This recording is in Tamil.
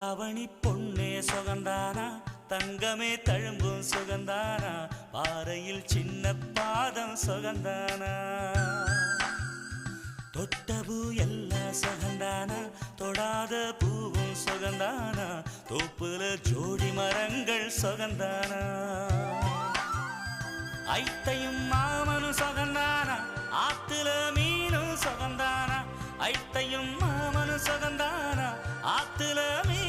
அவனி பொன்னே சுகந்தானா தங்கமே தழும்பும் சுகந்தானா பாறையில் சின்ன பாதம் சுகந்தானா தொட்டபூ எல்லாம் சுகந்தானா தொடாத பூவும் சுகந்தானா தோப்புல ஜோடி மரங்கள் சுகந்தானா ஐத்தையும் மாமனும் சுகந்தானா ஆத்துல மீனும் சுகந்தானா ஐத்தையும் மாமனும் சுகந்தானா ஆத்துல மீன்